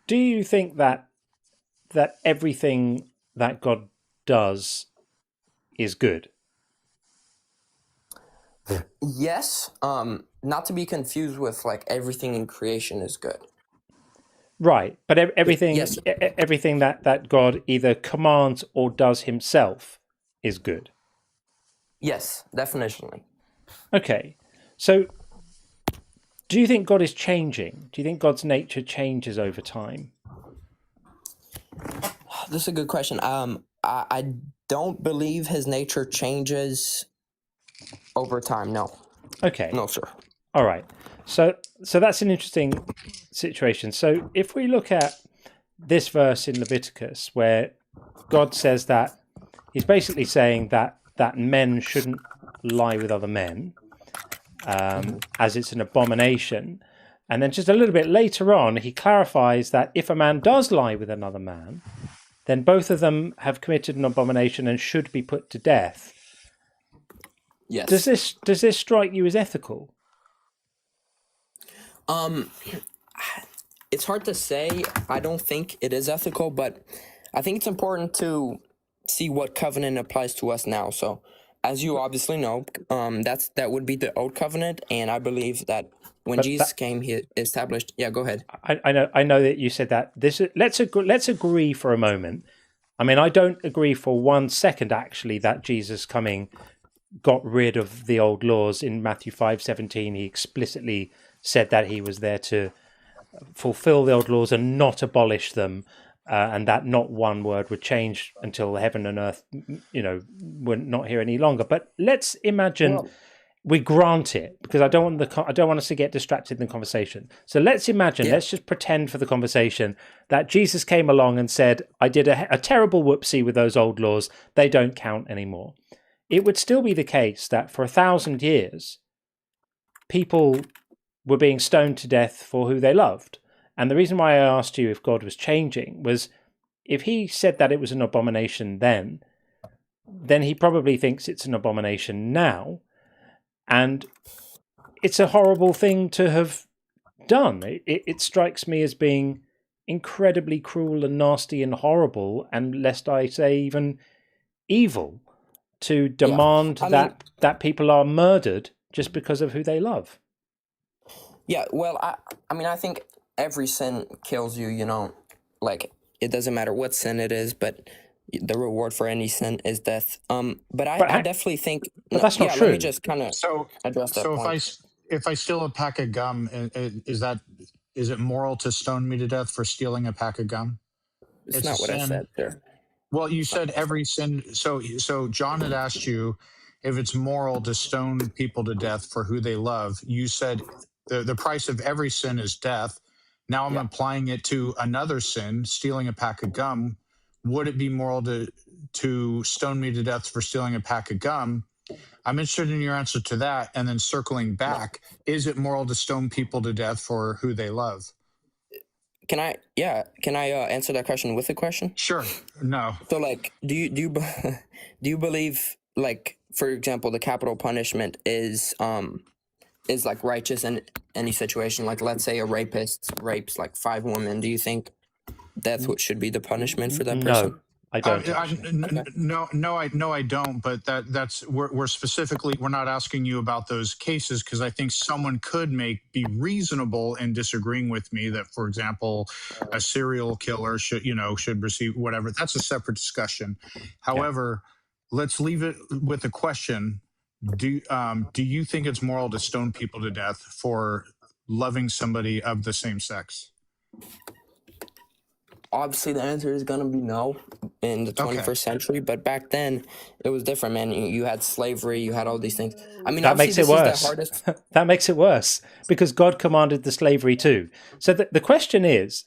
do you think that everything that God does is good? Yes. Not to be confused with like everything in creation is good. Right, but everything Yes. everything that God either commands or does himself is good. Yes, definitionally. Okay, so do you think God is changing? Do you think God's nature changes over time? This is a good question. I don't believe his nature changes over time. No. Okay, No, sir. all right. So that's an interesting situation. So if we look at this verse in Leviticus, where God says that he's basically saying that men shouldn't lie with other men, as it's an abomination. And then just a little bit later on, he clarifies that if a man does lie with another man, then both of them have committed an abomination and should be put to death. Yes. Does this strike you as ethical? It's hard to say. I don't think it is ethical, but I think it's important to see what covenant applies to us now. So, as you obviously know, that would be the old covenant, and I believe that when Jesus came, he established. Yeah, go ahead. I know that you said that. Let's agree for a moment. I mean, I don't agree for 1 second actually that Jesus coming got rid of the old laws. In Matthew 5:17, he explicitly said that he was there to fulfill the old laws and not abolish them, and that not one word would change until heaven and earth, were not here any longer. But let's imagine we grant it, because I don't want us to get distracted in the conversation. So let's imagine, let's just pretend for the conversation that Jesus came along and said, I did a terrible whoopsie with those old laws. They don't count anymore. It would still be the case that for 1,000 years, people were being stoned to death for who they loved. And the reason why I asked you if God was changing was, if he said that it was an abomination then he probably thinks it's an abomination now. And it's a horrible thing to have done. It strikes me as being incredibly cruel and nasty and horrible, and lest I say even evil, to demand that people are murdered just because of who they love. Yeah, well, I think every sin kills you, like it doesn't matter what sin it is, but the reward for any sin is death. But I definitely think. But that's not true. Let me just kind of address that point. So if I steal a pack of gum, is it moral to stone me to death for stealing a pack of gum? It's not what I said there. Well, you said every sin. So John had asked you if it's moral to stone people to death for who they love. You said the price of every sin is death. Now I'm applying it to another sin, stealing a pack of gum. Would it be moral to stone me to death for stealing a pack of gum? I'm interested in your answer to that. And then circling back, is it moral to stone people to death for who they love? Can I answer that question with a question? Sure. No. So, like, do you believe, like, for example, the capital punishment is like righteous in any situation? Like, let's say a rapist rapes like 5 women. Do you think death should be the punishment for that person? No, I don't. No, I don't. But we're specifically, we're not asking you about those cases, because I think someone could be reasonable in disagreeing with me that, for example, a serial killer should receive whatever. That's a separate discussion. However, let's leave it with a question. Do you think it's moral to stone people to death for loving somebody of the same sex? Obviously, the answer is going to be no in the 21st century. But back then, it was different, man. You had slavery. You had all these things. I mean, that makes it worse. That makes it worse, because God commanded the slavery too. So the question is,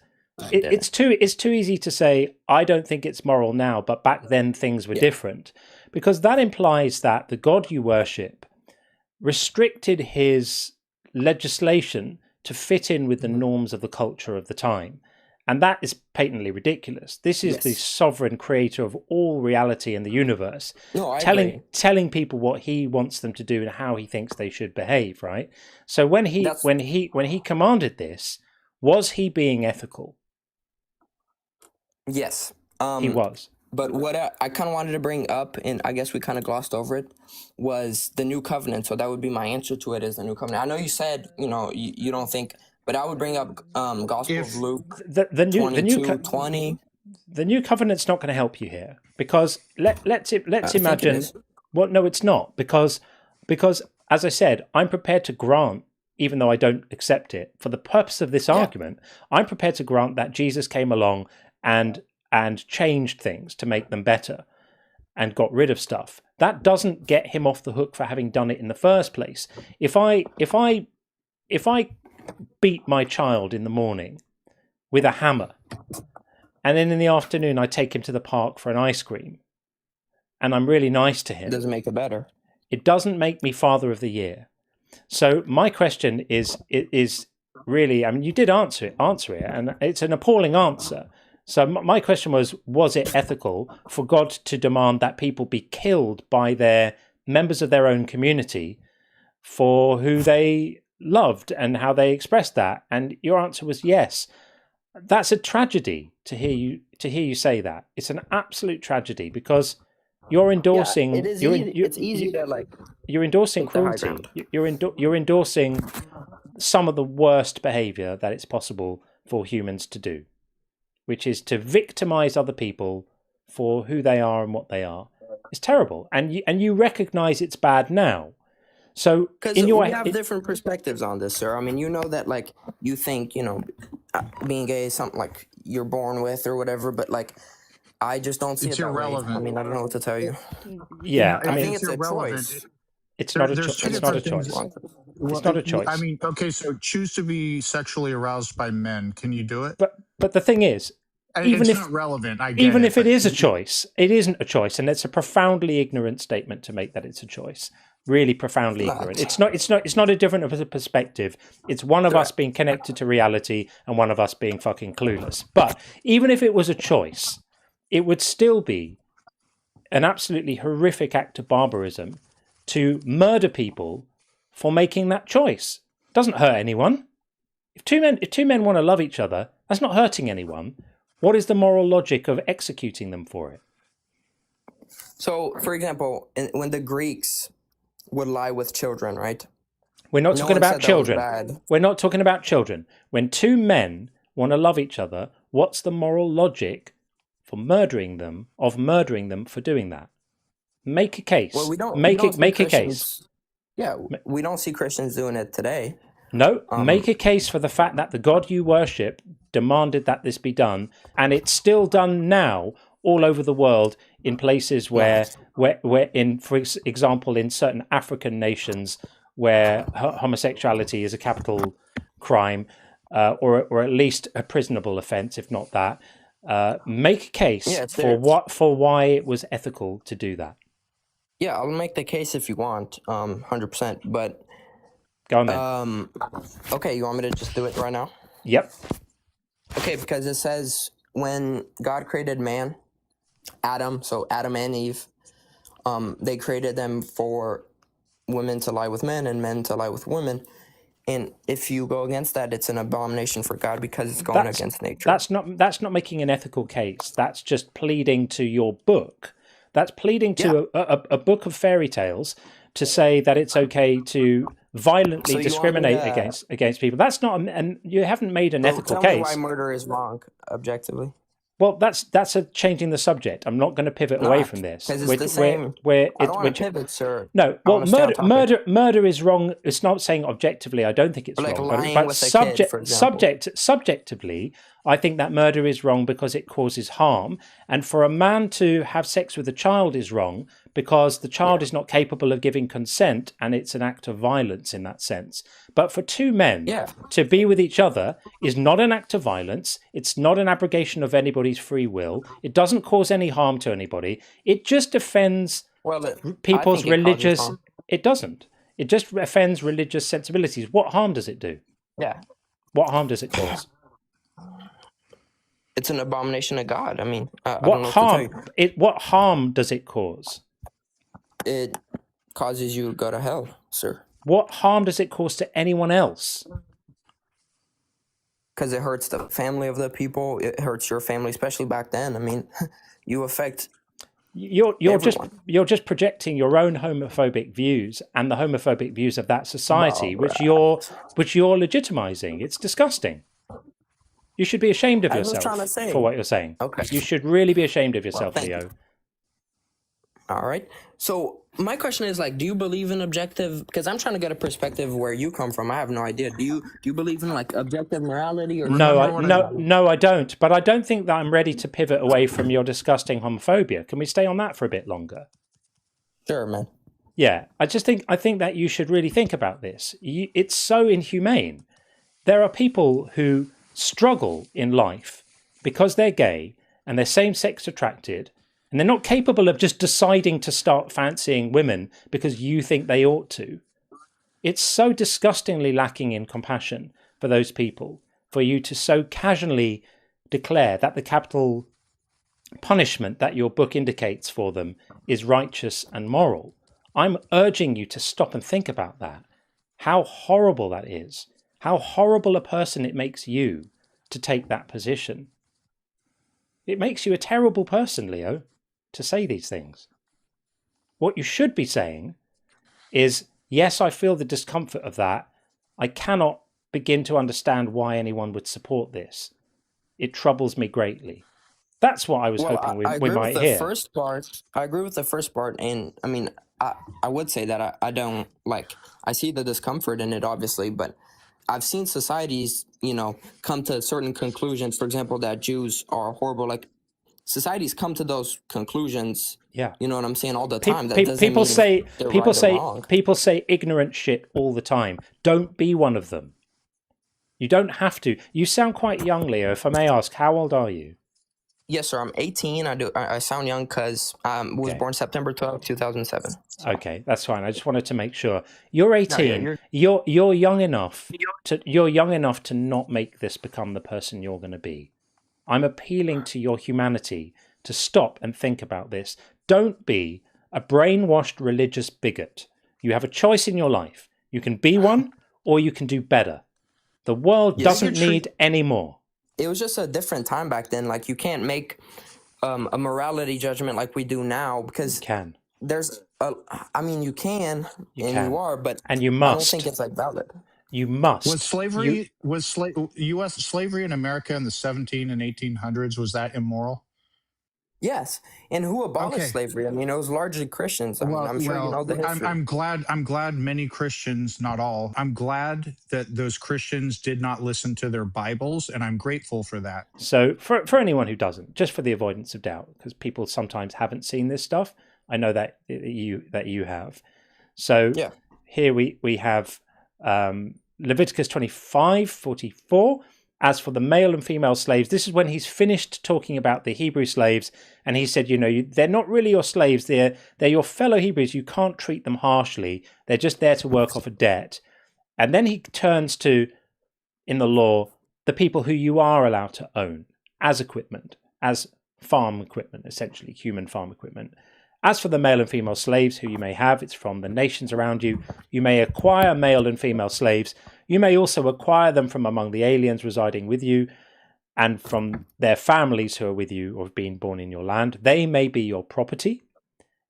it's too easy to say, I don't think it's moral now, but back then things were different. Because that implies that the God you worship restricted his legislation to fit in with the norms of the culture of the time. And that is patently ridiculous. This is the sovereign creator of all reality in the universe, telling people what he wants them to do and how he thinks they should behave, right? So when he commanded this, was he being ethical? Yes. He was. But what I kind of wanted to bring up, and I guess we kind of glossed over it, was the new covenant. So that would be my answer to it, is the new covenant. I know you said, you don't think, but I would bring up Gospel of If Luke The new 22:20. the new covenant's not going to help you here, because let's I think it imagine. is. Well, no, it's not, because as I said, I'm prepared to grant, even though I don't accept it, for the purpose of this argument, I'm prepared to grant that Jesus came along and changed things to make them better and got rid of stuff. That doesn't get him off the hook for having done it in the first place. If I beat my child in the morning with a hammer, and then in the afternoon I take him to the park for an ice cream, and I'm really nice to him, It doesn't make it better. it doesn't make me Father of the Year. So my question is really, I mean, you did answer it, and it's an appalling answer. So my question was it ethical for God to demand that people be killed by their members of their own community for who they loved and how they expressed that? And your answer was yes. That's a tragedy to hear you say that. It's an absolute tragedy, because you're endorsing. It is easy. It's easy to like. You're endorsing take the high cruelty. ground. You're endorsing some of the worst behavior that it's possible for humans to do, which is to victimize other people for who they are and what they are. It's terrible, and you recognize it's bad now. So Because in your we have different perspectives on this, sir. I mean, you know that, like, you think, being gay is something like you're born with or whatever, but like, I just don't see It's it that way. I irrelevant. mean, I don't know what to tell you. yeah, I I mean, think it's a irrelevant. choice. it's not a There's two choice. It's not a different choice. things. It's not a choice. I mean, okay, so choose to be sexually aroused by men. Can you do it? But the thing is, even It's if not relevant. I get even it, if it but is a choice, it isn't a choice, and it's a profoundly ignorant statement to make that it's a choice. Really profoundly ignorant. It's not a different of a perspective. It's one of us being connected to reality and one of us being fucking clueless. But even if it was a choice, it would still be an absolutely horrific act of barbarism to murder people for making that choice. It doesn't hurt anyone. If two men want to love each other, that's not hurting anyone. What is the moral logic of executing them for it? So, for example, when the Greeks would lie with children, right? We're not No talking one about said that was children. bad. We're not talking about children. When two men want to love each other, what's the moral logic for murdering them for doing that? Make a case. Well, we don't make see a case. Christians- Yeah, we don't see Christians doing it today. No, make a case for the fact that the God you worship demanded that this be done, and it's still done now all over the world in places where in, for example, in certain African nations where homosexuality is a capital crime, or at least a prisonable offence, if not that. Make a case for why it was ethical to do that. Yeah, I'll make the case if you want, 100%. But go on then. Okay, you want me to just do it right now? Yep. Okay, because it says when God created man, Adam, so Adam and Eve, they created them for women to lie with men and men to lie with women. And if you go against that, it's an abomination for God because it's going against nature. That's not making an ethical case. That's just pleading to your book. That's pleading to a book of fairy tales to say that it's okay to violently discriminate against people. That's not, and you haven't made an ethical case. Tell me why murder is wrong, objectively. Well, that's changing the subject. I'm not going to pivot away from this. Because it's the same. I don't want to pivot, sir. No, well, murder is wrong. It's not saying objectively. I don't think it's like wrong. Lying but with a kid, for example. Subjectively, I think that murder is wrong because it causes harm. And for a man to have sex with a child is wrong because the child is not capable of giving consent, and it's an act of violence in that sense. But for two men to be with each other is not an act of violence. It's not an abrogation of anybody's free will. It doesn't cause any harm to anybody. It just offends people's religious... It doesn't. It just offends religious sensibilities. What harm does it do? Yeah. What harm does it cause? It's an abomination of God. I mean, what harm does it cause? It causes you to go to hell, sir. What harm does it cause to anyone else? because it hurts the family of the people. It hurts your family, especially back then. I mean, you affect you're everyone. you're just projecting your own homophobic views and the homophobic views of that society, Bro, which you're legitimizing. It's disgusting. You should be ashamed of I was trying to yourself say. for what you're saying. Okay. You should really be ashamed of Well, yourself, thank Leo. you. All right. So my question is like, do you believe in objective? Because I'm trying to get a perspective where you come from. I have no idea. Do you believe in like objective morality or No, I don't. But I don't think that I'm ready to pivot away from your disgusting homophobia. Can we stay on that for a bit longer? Sure, man. Yeah, I think that you should really think about this. It's so inhumane. There are people who struggle in life because they're gay and they're same-sex attracted, and they're not capable of just deciding to start fancying women because you think they ought to. It's so disgustingly lacking in compassion for those people, for you to so casually declare that the capital punishment that your book indicates for them is righteous and moral. I'm urging you to stop and think about that. How horrible that is. How horrible a person it makes you to take that position. It makes you a terrible person, Leo, to say these things. What you should be saying is, yes, I feel the discomfort of that. I cannot begin to understand why anyone would support this. It troubles me greatly. That's what I was hoping we might hear. First part. I agree with the first part, and I mean, I would say that I don't like. I see the discomfort in it, obviously, but I've seen societies, come to certain conclusions. For example, that Jews are horrible. Like societies come to those conclusions. Yeah, you know what I'm saying, all the time. That doesn't people mean people say ignorant shit all the time. Don't be one of them. You don't have to. You sound quite young, Leo. If I may ask, how old are you? Yes, sir. I'm 18. I sound young because I was born September 12th, 2007. Okay, that's fine. I just wanted to make sure. You're 18. No, yeah, you're young enough to not make this become the person you're going to be. I'm appealing to your humanity to stop and think about this. Don't be a brainwashed religious bigot. You have a choice in your life. You can be one or you can do better. The world doesn't need any more. It was just a different time back then. Like you can't make a morality judgment like we do now because you can. You can, you are, but and you must. I don't think it's like valid. You must. Was slavery U.S. slavery in America in the 17 and 1800s, was that immoral? Yes, and who abolished slavery? I mean, it was largely Christians. I'm sure you know the history. I'm glad many Christians, not all. I'm glad that those Christians did not listen to their Bibles, and I'm grateful for that. So, for anyone who doesn't, just for the avoidance of doubt, because people sometimes haven't seen this stuff, I know that you have. So here we have Leviticus 25:44. As for the male and female slaves, this is when he's finished talking about the Hebrew slaves, and he said, they're not really your slaves, they're your fellow Hebrews. You can't treat them harshly. They're just there to work off a debt. And then he turns to, in the law, the people who you are allowed to own as equipment, as farm equipment, essentially human farm equipment. As for the male and female slaves who you may have, it's from the nations around you. You may acquire male and female slaves. You may also acquire them from among the aliens residing with you and from their families who are with you or have been born in your land. They may be your property.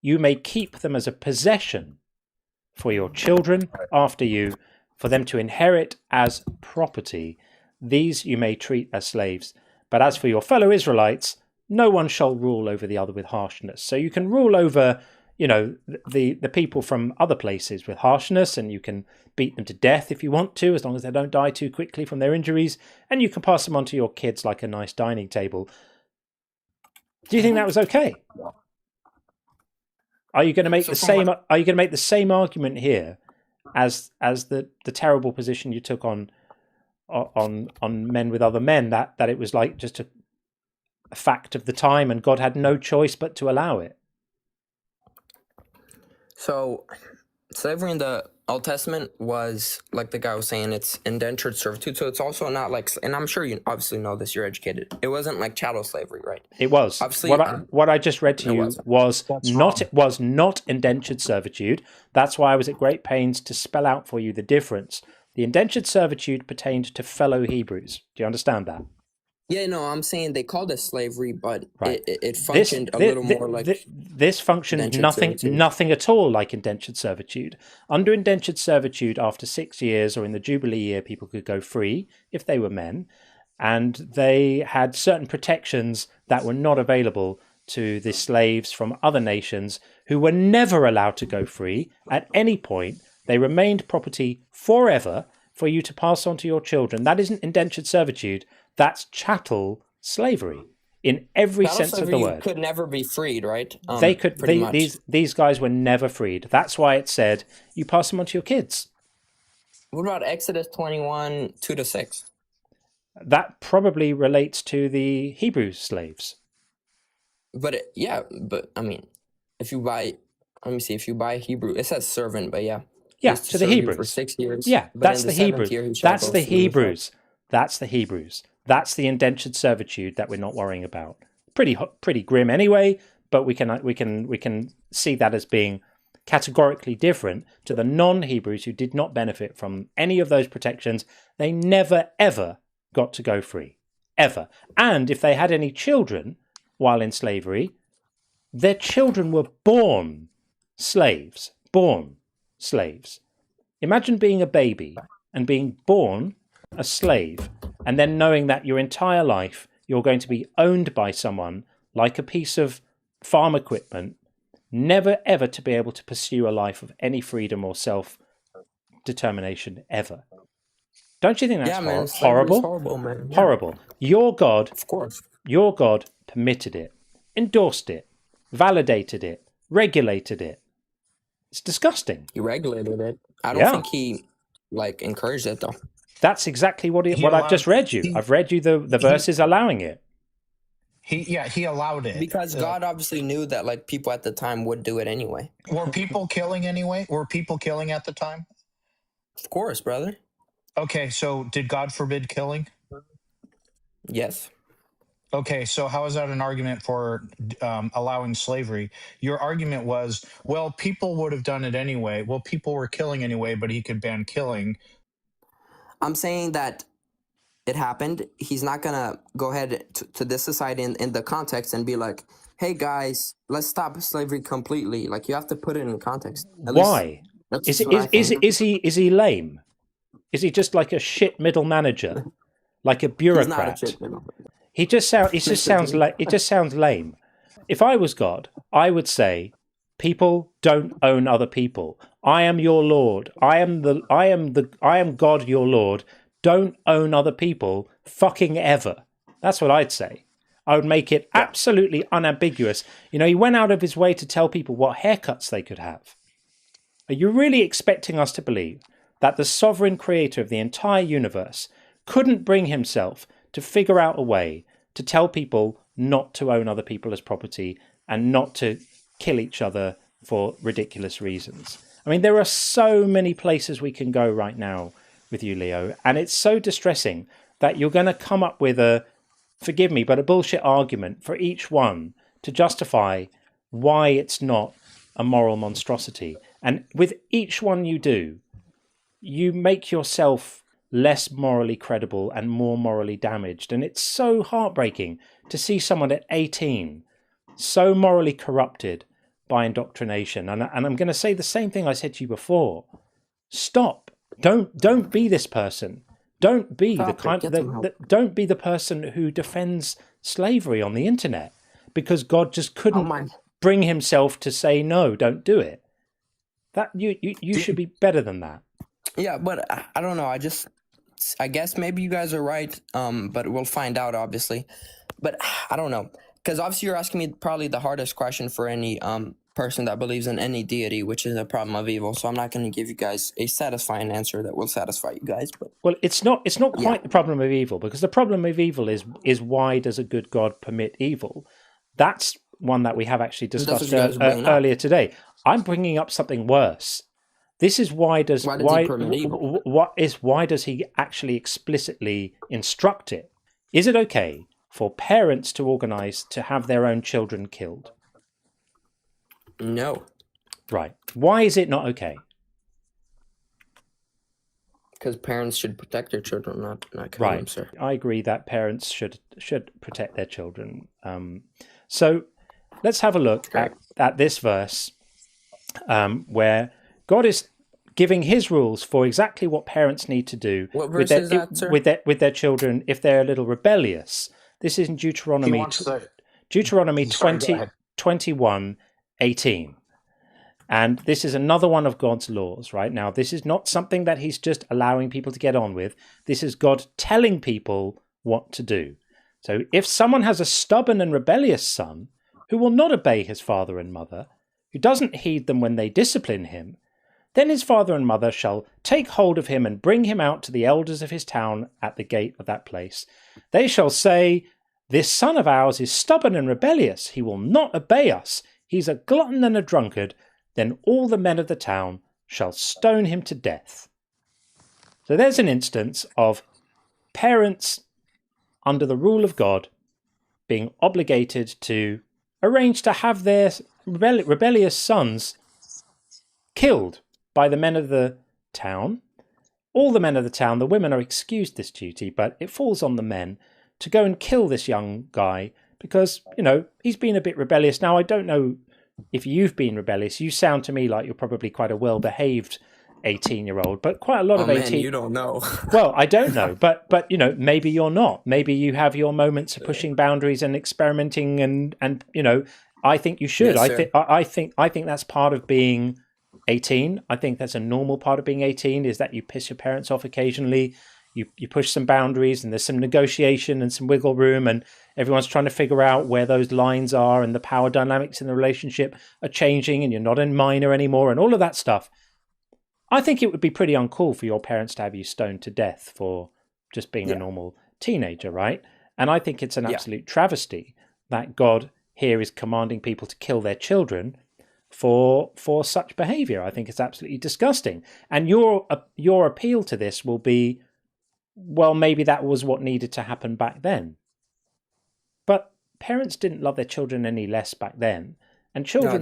You may keep them as a possession for your children after you, for them to inherit as property. These you may treat as slaves. But as for your fellow Israelites, no one shall rule over the other with harshness. So you can rule over, the people from other places with harshness, and you can beat them to death if you want to, as long as they don't die too quickly from their injuries, and you can pass them on to your kids like a nice dining table. Do you think that was okay? Are you going to make the same? Are you going to make the same argument here as the terrible position you took on men with other men, that it was like just a fact of the time and God had no choice but to allow it? So slavery in the Old Testament was, like the guy was saying, it's indentured servitude. So it's also not like, and I'm sure you obviously know this, you're educated. It wasn't like chattel slavery, right? It was. Obviously, what I just read to you was not indentured servitude. That's why I was at great pains to spell out for you the difference. The indentured servitude pertained to fellow Hebrews. Do you understand that? Yeah, no, I'm saying they called it slavery, but Right. it functioned a little more like this functioned indentured nothing at all like indentured servitude. Under indentured servitude, after 6 years or in the Jubilee year, people could go free if they were men, and they had certain protections that were not available to the slaves from other nations who were never allowed to go free at any point. They remained property forever for you to pass on to your children. That isn't indentured servitude. That's chattel slavery in every chattel sense of the slavery. word. You could never be freed, right? They could. Pretty much. These guys were never freed. That's why it said you pass them on to your kids. What about Exodus 21, 2-6? That probably relates to the Hebrew slaves. But I mean, if you buy, let me see, if you buy Hebrew, it says servant, but yeah. Yeah, to the Hebrews. For 6 years. Yeah, that's the Hebrews. That's the Hebrews. That's the Hebrews. That's the indentured servitude that we're not worrying about. Pretty grim anyway, but we can see that as being categorically different to the non-Hebrews who did not benefit from any of those protections. They never ever got to go free, ever. And if they had any children while in slavery, their children were born slaves. Imagine being a baby and being born a slave, and then knowing that your entire life you're going to be owned by someone like a piece of farm equipment, never ever to be able to pursue a life of any freedom or self-determination ever. Don't you think that's horrible? Horrible, man. Yeah. Horrible. Your God, of course, your God permitted it, endorsed it, validated it, regulated it. It's disgusting. He regulated it. I don't think he encouraged it though. That's exactly what I've just read you. I've read you the verses allowing it. He allowed it. Because God obviously knew that people at the time would do it anyway. Were people killing anyway? Were people killing at the time? Of course, brother. Okay, so did God forbid killing? Yes. Okay, so how is that an argument for allowing slavery? Your argument was, well, people would have done it anyway. Well, people were killing anyway, but he could ban killing. I'm saying that it happened. He's not going to go ahead to this society in the context and be like, hey, guys, let's stop slavery completely. You have to put it in context. Why? Is he lame? Is he just like a shit middle manager? Like a bureaucrat? He's not a shit. It just sounds lame. If I was God, I would say, people don't own other people. I am your Lord. I am God, your Lord. Don't own other people fucking ever. That's what I'd say. I would make it absolutely unambiguous. He went out of his way to tell people what haircuts they could have. Are you really expecting us to believe that the sovereign creator of the entire universe couldn't bring himself to figure out a way to tell people not to own other people as property and not to kill each other for ridiculous reasons? I mean, there are so many places we can go right now with you, Leo, and it's so distressing that you're going to come up with forgive me, but a bullshit argument for each one to justify why it's not a moral monstrosity. And with each one you do, you make yourself less morally credible and more morally damaged. And it's so heartbreaking to see someone at 18 so morally corrupted by indoctrination. And I'm going to say the same thing I said to you before. Stop. Don't be this person. Don't be don't be the person who defends slavery on the internet, because God just couldn't bring himself to say no, don't do it. That you should be better than that. Yeah, but I don't know. I guess maybe you guys are right. But we'll find out, obviously. But I don't know, because obviously you're asking me probably the hardest question for any person that believes in any deity, which is a problem of evil. So I'm not going to give you guys a satisfying answer that will satisfy you guys. But well, it's not quite the problem of evil, because the problem of evil is why does a good God permit evil? That's one that we have actually discussed earlier today. I'm bringing up something worse. This is why does he actually explicitly instruct it? Is it okay for parents to organize to have their own children killed? No. Right. Why is it not okay? Because parents should protect their children, not kill them, sir. I agree that parents should protect their children. So let's have a look at this verse where God is giving his rules for exactly what parents need to do with their children if they're a little rebellious. This is in Deuteronomy 21:18. And this is another one of God's laws, right? Now, this is not something that he's just allowing people to get on with. This is God telling people what to do. So if someone has a stubborn and rebellious son who will not obey his father and mother, who doesn't heed them when they discipline him, then his father and mother shall take hold of him and bring him out to the elders of his town at the gate of that place. They shall say, "This son of ours is stubborn and rebellious. He will not obey us. He's a glutton and a drunkard. Then all the men of the town shall stone him to death." So there's an instance of parents under the rule of God being obligated to arrange to have their rebellious sons killed by the men of the town. All the men of the town, the women are excused this duty, but it falls on the men to go and kill this young guy because, he's been a bit rebellious. Now, I don't know if you've been rebellious. You sound to me like you're probably quite a well-behaved 18-year-old, but quite a lot of 18. You don't know. Well, I don't know, but maybe you're not. Maybe you have your moments of pushing boundaries and experimenting, and I think you should. Yes, I think that's part of being 18. I think that's a normal part of being 18 is that you piss your parents off occasionally. You push some boundaries and there's some negotiation and some wiggle room and everyone's trying to figure out where those lines are and the power dynamics in the relationship are changing and you're not in minor anymore and all of that stuff. I think it would be pretty uncool for your parents to have you stoned to death for just being a normal teenager, right? And I think it's an absolute travesty that God here is commanding people to kill their children for such behavior. I think it's absolutely disgusting. And your appeal to this will be, well, maybe that was what needed to happen back then. But parents didn't love their children any less back then, and children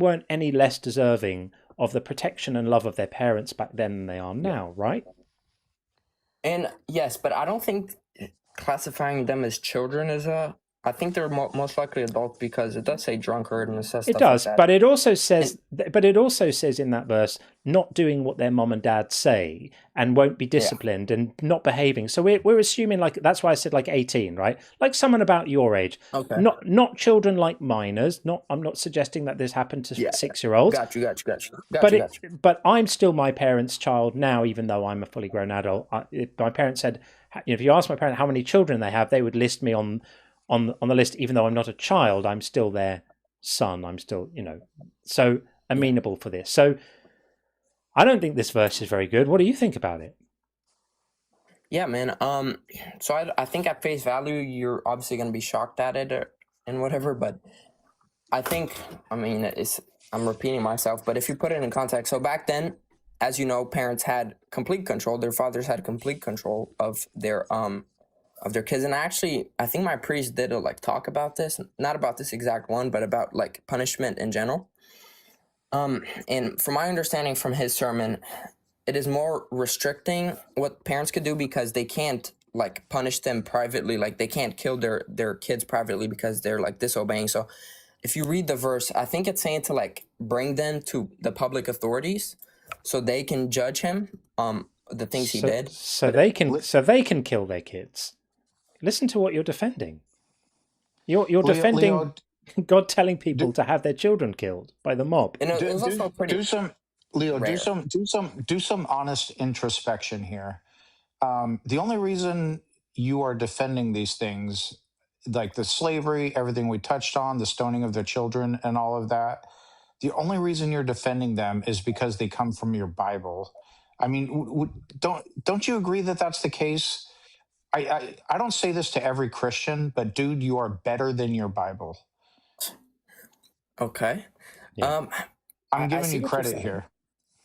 weren't any less deserving of the protection and love of their parents back then than they are now, right? And yes, but I don't think classifying them as children is I think they're most likely adults because it does say drunkard and stuff. It does, like that. but it also says in that verse, not doing what their mom and dad say and won't be disciplined and not behaving. So we're assuming that's why I said 18, right? Like someone about your age. Okay. Not children like minors. I'm not suggesting that this happened to 6-year-olds. Got you. But I'm still my parents' child now, even though I'm a fully grown adult. My parents said, if you ask my parents how many children they have, they would list me on the list, even though I'm not a child. I'm still their son. I'm still, so amenable for this. So I don't think this verse is very good. What do you think about it? Yeah, man. So I think at face value, you're obviously going to be shocked at it and whatever, but I think, I'm repeating myself, but if you put it in context, so back then, as you know, parents had complete control. Their fathers had complete control of their kids. And I think my priest did talk about this, not about this exact one, but about punishment in general. And from my understanding from his sermon, it is more restricting what parents could do because they can't punish them privately. They can't kill their kids privately because they're disobeying. So if you read the verse, I think it's saying to bring them to the public authorities so they can judge him, the things he did. So they can kill their kids. Listen to what you're defending. You're defending Leo, God telling people to have their children killed by the mob. Do some honest introspection here. The only reason you are defending these things, like the slavery, everything we touched on, the stoning of their children, and all of that, the only reason you're defending them is because they come from your Bible. Don't you agree that that's the case? I don't say this to every Christian, but dude, you are better than your Bible. Okay. Yeah. I'm giving you credit here.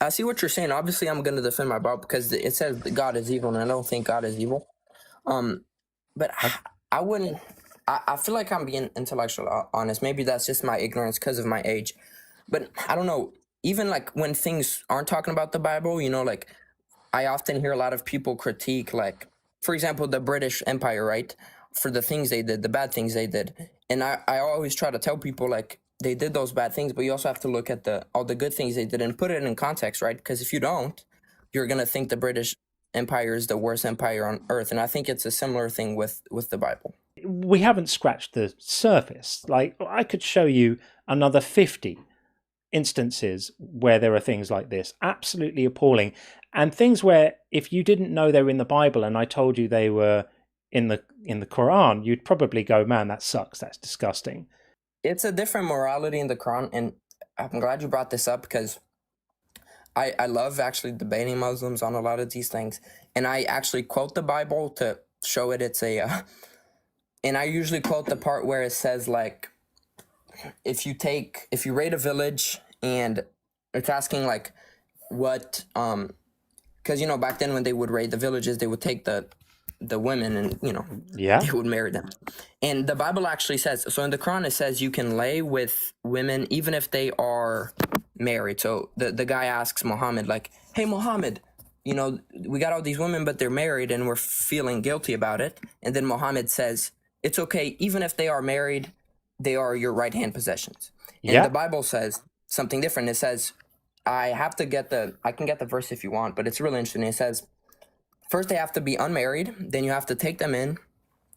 I see what you're saying. Obviously, I'm going to defend my Bible because it says that God is evil, and I don't think God is evil. But I wouldn't. I feel like I'm being intellectually honest. Maybe that's just my ignorance because of my age. But I don't know. Even when things aren't talking about the Bible, I often hear a lot of people critique, like, for example, the British Empire, right? For the things they did, the bad things they did. And I always try to tell people, like, they did those bad things, but you also have to look at all the good things they did and put it in context, right? Because if you don't, you're going to think the British Empire is the worst empire on earth. And I think it's a similar thing with the Bible. We haven't scratched the surface. Like, I could show you another 50 instances where there are things like this, absolutely appalling, and things where if you didn't know they were in the Bible and I told you they were in the Quran, you'd probably go, man, that sucks, that's disgusting. It's a different morality in the Quran, and I'm glad you brought this up, because I love actually debating Muslims on a lot of these things, and I actually quote the Bible to show it. It's and I usually quote the part where it says, like, if you raid a village, and it's asking, like, what, because, you know, back then when they would raid the villages, they would take the women and, you know, they would marry them. And the Bible actually says, so in the Quran it says you can lay with women even if they are married. So the guy asks Muhammad, like, hey, Muhammad, you know, we got all these women, but they're married and we're feeling guilty about it. And then Muhammad says, it's okay, even if they are married, they are your right-hand possessions. And the Bible says something different. It says, I can get the verse if you want, but it's really interesting. It says, first they have to be unmarried, then you have to take them in,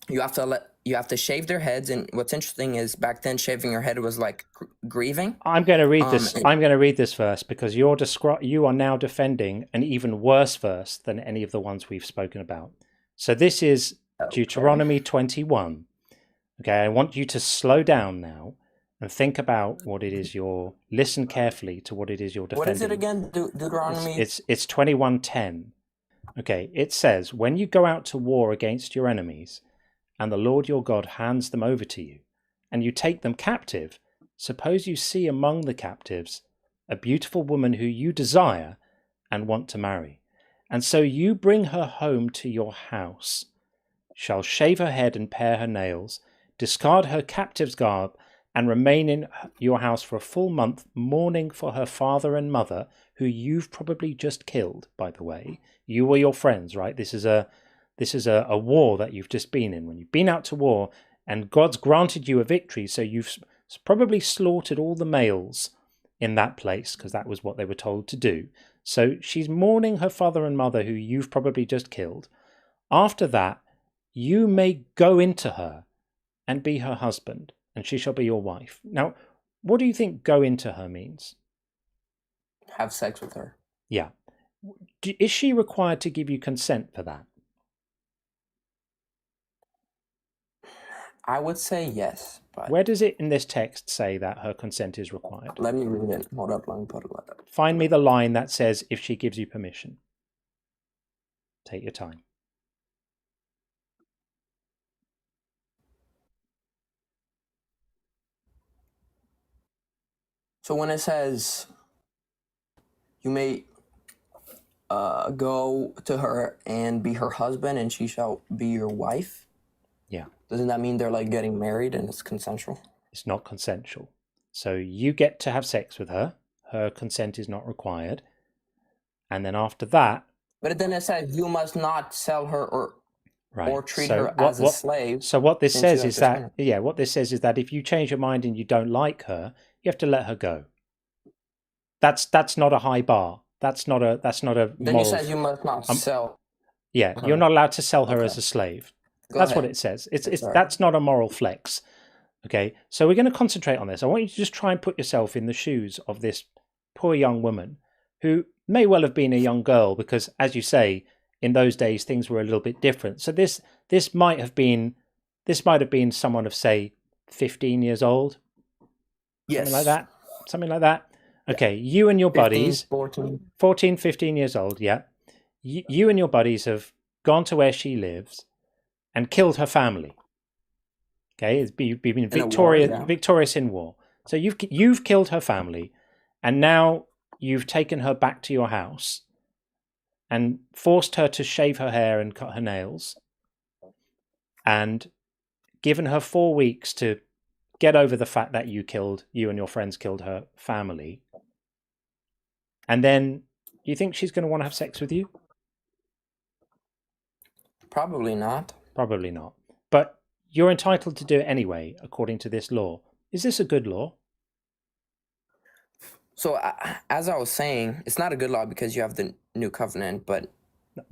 you have to shave their heads. And what's interesting is back then shaving your head was like grieving. I'm going to read this. I'm going to read this verse because you are now defending an even worse verse than any of the ones we've spoken about. So this is Deuteronomy 21. Okay, I want you to slow down now and think about what it is listen carefully to what it is you're defending. What is it again? Deuteronomy? It's 21:10. Okay, it says, when you go out to war against your enemies, and the Lord your God hands them over to you, and you take them captive, suppose you see among the captives a beautiful woman who you desire and want to marry, and so you bring her home to your house, shall shave her head and pare her nails, discard her captive's garb, and remain in your house for a full month, mourning for her father and mother, who you've probably just killed, by the way. You or your friends, right? This is a war that you've just been in. When you've been out to war and God's granted you a victory, so you've probably slaughtered all the males in that place, because that was what they were told to do. So she's mourning her father and mother, who you've probably just killed. After that, you may go into her and be her husband, and she shall be your wife. Now, what do you think go into her means? Have sex with her. Yeah. Is she required to give you consent for that? I would say yes. But where does it in this text say that her consent is required? let me read it. Hold up, let me put it up. Find me the line that says if she gives you permission. Take your time. So when it says you may go to her and be her husband and she shall be your wife, yeah, doesn't that mean they're like getting married and it's consensual? It's not consensual. So you get to have sex with her. Her consent is not required. And then after that... But then it says you must not sell her or treat her as a slave. So what this says is that, what this says is that if you change your mind and you don't like her, you have to let her go. That's not a high bar. That's not a Then moral... it says you must not sell. Yeah, you're not allowed to sell her as a slave. That's what it says. That's not a moral flex. Okay, so we're going to concentrate on this. I want you to just try and put yourself in the shoes of this poor young woman who may well have been a young girl, because, as you say, in those days things were a little bit different. So this might have been someone of, say, 15 years old. Yes. Something like that. Okay, you and your 15, buddies, 14, 15 years old, yeah. You and your buddies have gone to where she lives and killed her family. Okay, you've been victorious in war. So you've killed her family, and now you've taken her back to your house and forced her to shave her hair and cut her nails, and given her 4 weeks to get over the fact that you and your friends killed her family. And then you think she's going to want to have sex with you? Probably not. Probably not. But you're entitled to do it anyway, according to this law. Is this a good law? So as I was saying, it's not a good law because you have the new covenant, but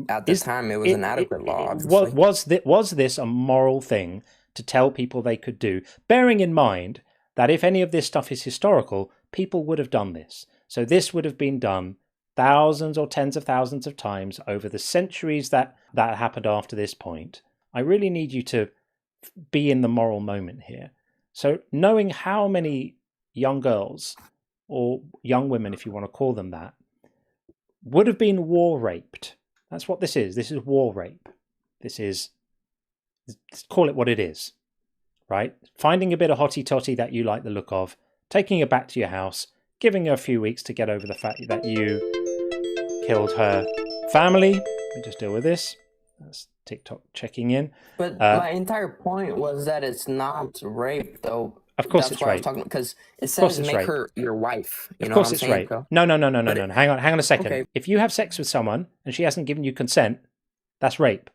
at the time it was an adequate law. Obviously. Was this a moral thing to tell people they could do, bearing in mind that if any of this stuff is historical, people would have done this. So this would have been done thousands or tens of thousands of times over the centuries that happened after this point. I really need you to be in the moral moment here. So knowing how many young girls, or young women if you want to call them that, would have been war raped. That's what this is. This is war rape. This is, call it what it is, right? Finding a bit of hotty totty that you like the look of, taking her back to your house, giving her a few weeks to get over the fact that you killed her family. Let me just deal with this. That's TikTok checking in. But my entire point was that it's not rape, though. Of course, That's it's why I was rape. talking, because it says make rape. her your wife. You Of know course, what I'm it's saying, rape. bro? No. Hang on a second. Okay. If you have sex with someone and she hasn't given you consent, that's rape.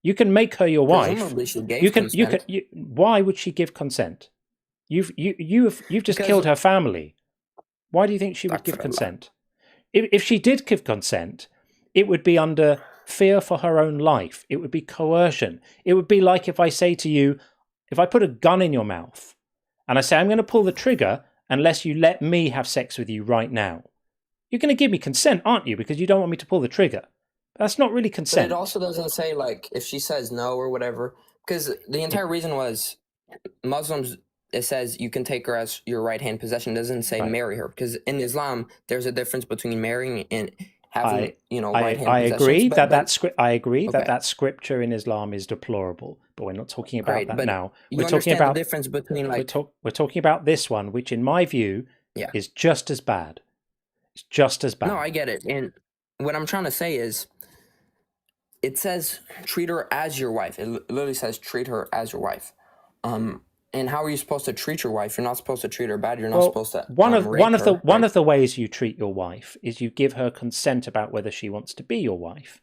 You can make her your wife. Presumably she gave consent. Why would she give consent? You've just Because- killed her family. Why do you think she would give consent? If she did give consent, it would be under fear for her own life. It would be coercion. It would be like if I say to you, if I put a gun in your mouth and I say, I'm going to pull the trigger unless you let me have sex with you right now. You're going to give me consent, aren't you? Because you don't want me to pull the trigger. That's not really But consent. it also doesn't say, like, if she says no or whatever. Because the entire reason was Muslims, it says you can take her as your right-hand possession. It doesn't say Right. marry her. Because in Islam, there's a difference between marrying and having, I right-hand agree possessions. I agree Okay. that scripture in Islam is deplorable, but we're not talking about Right, that but now. You We're talking understand about the difference between, like... we're talking about this one, which in my view Yeah. is just as bad. It's just as bad. No, I get it. And what I'm trying to say is, it says treat her as your wife. It literally says treat her as your wife. And how are you supposed to treat your wife? You're not supposed to treat her bad. You're not supposed to one of rape the ways you treat your wife is you give her consent about whether she wants to be your wife.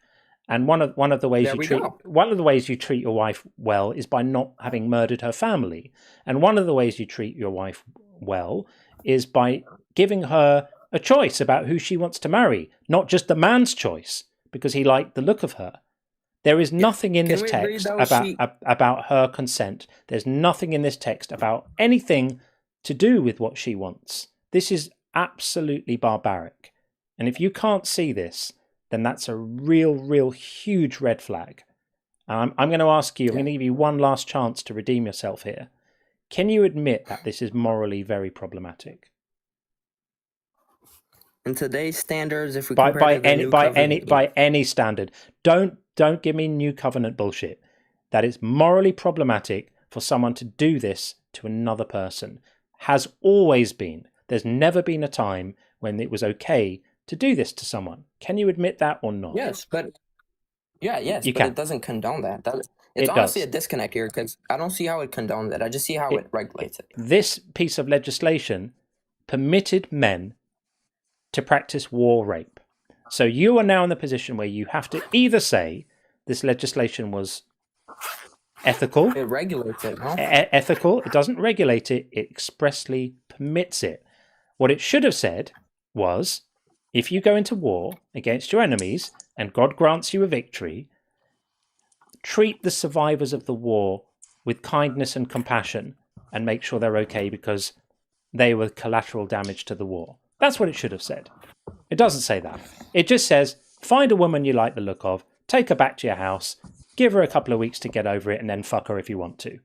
And one of the ways you treat your wife well is by not having murdered her family. And one of the ways you treat your wife well is by giving her a choice about who she wants to marry, not just the man's choice because he liked the look of her. There is nothing in this text about her consent. There's nothing in this text about anything to do with what she wants. This is absolutely barbaric. And if you can't see this, then that's a real huge red flag. I'm going to ask you, I'm going to give you one last chance to redeem yourself here. Can you admit that this is morally very problematic? In today's standards, if we by compare to the New Covenant, by any standard, don't give me New Covenant bullshit. That it's morally problematic for someone to do this to another person. Has always been. There's never been a time when it was okay to do this to someone. Can you admit that or not? Yes, but You but can. it doesn't condone that. It's It honestly does. a disconnect here because I don't see how it condones it. I just see how it regulates it. This piece of legislation permitted men to practice war rape. So you are now in the position where you have to either say this legislation was ethical. It regulates it, no? Ethical. It doesn't regulate it. It expressly permits it. What it should have said was, if you go into war against your enemies and God grants you a victory, treat the survivors of the war with kindness and compassion and make sure they're okay because they were collateral damage to the war. That's what it should have said. It doesn't say that. It just says, find a woman you like the look of, take her back to your house, give her a couple of weeks to get over it, and then fuck her if you want to.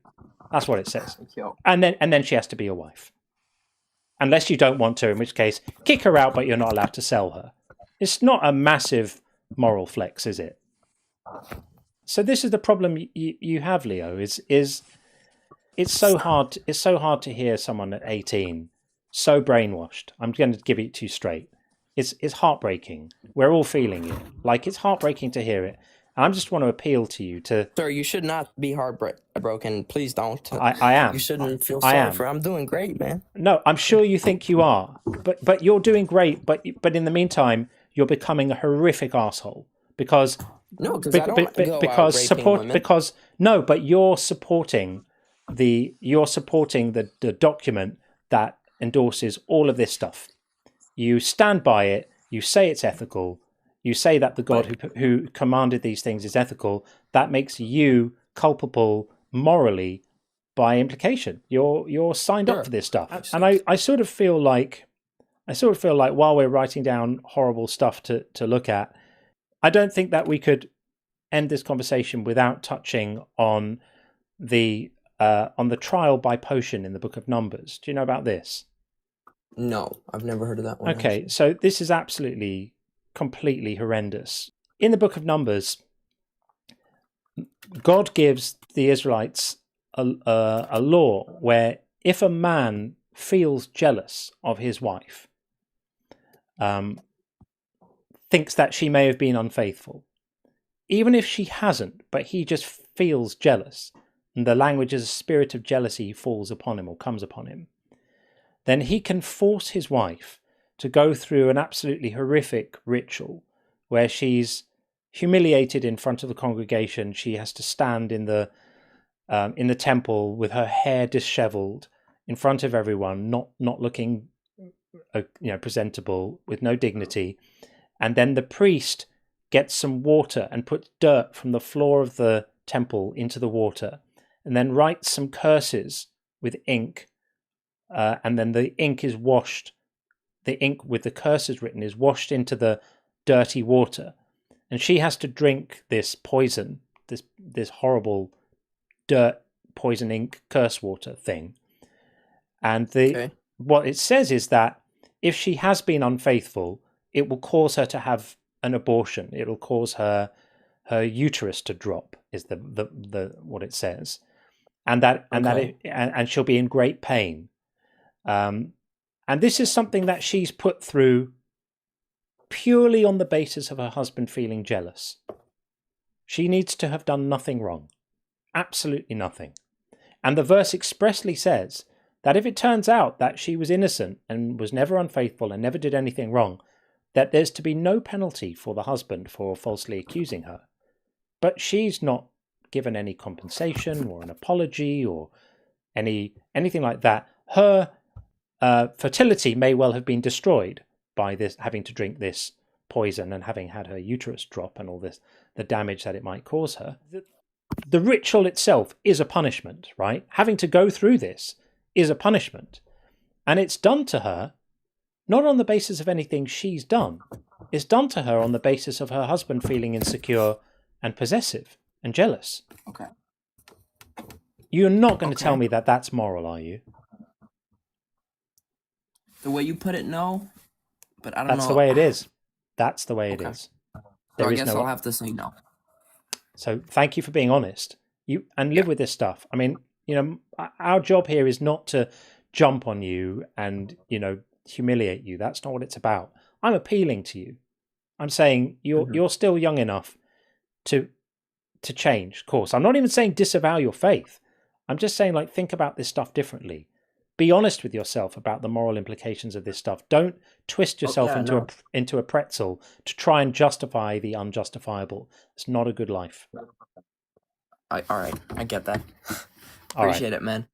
That's what it says. And then she has to be your wife. Unless you don't want to, in which case, kick her out, but you're not allowed to sell her. It's not a massive moral flex, is it? So this is the problem you have, Leo, is it's so hard to hear someone at 18 so brainwashed. I'm going to give it to you straight. It's heartbreaking. We're all feeling it. Like, it's heartbreaking to hear it. And I just want to appeal to you to... Sir, you should not be heartbroken. Please don't. I am. You shouldn't feel sorry for. I'm doing great, man. No, I'm sure you think you are. But you're doing great. But in the meantime, you're becoming a horrific asshole. Because No, because I don't go out because raping support women. because no, but you're supporting the document that endorses all of this stuff. You stand by it. You say it's ethical. You say that the God who commanded these things is ethical. That makes you culpable morally by implication. You're signed up for this stuff. And I sort of feel like while we're writing down horrible stuff to look at, I don't think that we could end this conversation without touching on the trial by potion in the Book of Numbers. Do you know about this? No, I've never heard of that one. Okay, so this is absolutely, completely horrendous. In the Book of Numbers, God gives the Israelites a law where if a man feels jealous of his wife, thinks that she may have been unfaithful, even if she hasn't, but he just feels jealous, and the language is a spirit of jealousy falls upon him or comes upon him, then he can force his wife to go through an absolutely horrific ritual where she's humiliated in front of the congregation. She has to stand in the temple with her hair disheveled in front of everyone, not looking presentable, with no dignity. And then the priest gets some water and puts dirt from the floor of the temple into the water, and then writes some curses with ink, and then the ink is washed. The ink with the curses written is washed into the dirty water, and she has to drink this poison, this horrible dirt poison ink curse water thing. And what it says is that if she has been unfaithful, it will cause her to have an abortion. It will cause her uterus to drop, is the what it says, and she'll be in great pain. And this is something that she's put through purely on the basis of her husband feeling jealous. She needs to have done nothing wrong, absolutely nothing. And the verse expressly says that if it turns out that she was innocent and was never unfaithful and never did anything wrong, that there's to be no penalty for the husband for falsely accusing her. But she's not given any compensation or an apology or anything like that. Her fertility may well have been destroyed by this, having to drink this poison and having had her uterus drop and all this, the damage that it might cause her. The ritual itself is a punishment, right? Having to go through this is a punishment. And it's done to her not on the basis of anything she's done. It's done to her on the basis of her husband feeling insecure and possessive and jealous. Okay. You're not going to tell me that that's moral, are you? The way you put it, no. But I don't know. That's the way it is. That's the way it is. So I guess I'll have to say no. So thank you for being honest. Live with this stuff. I mean, our job here is not to jump on you and, humiliate you. That's not what it's about. I'm appealing to you. I'm saying you're still young enough to change course. I'm not even saying disavow your faith. I'm just saying, think about this stuff differently. Be honest with yourself about the moral implications of this stuff. Don't twist yourself into a pretzel to try and justify the unjustifiable. It's not a good life. All right. I get that. All Appreciate it, man.